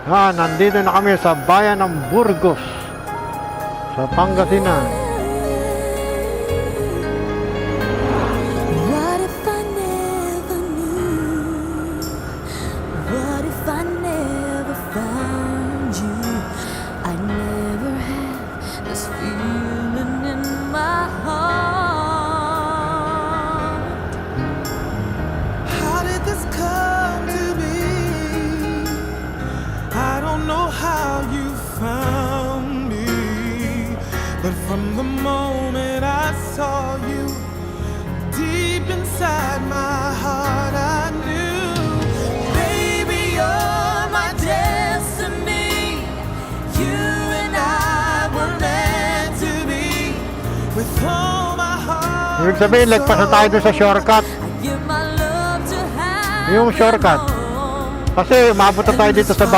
Nandito na kami sa bayan ng Burgos, sa Pangasinan. What if I never knew? What if I never found you? I never had this feeling in my heart. How did this come to be? I don't know how you found me, but from the moment I saw you, deep inside my heart I knew, baby, you're my destiny. You and I were meant to be. With all my heart, Ibig sabihin, lagpas na tayo dun sa shortcut. I give my love to have Yung shortcut. Kasi umabot na tayo dito sa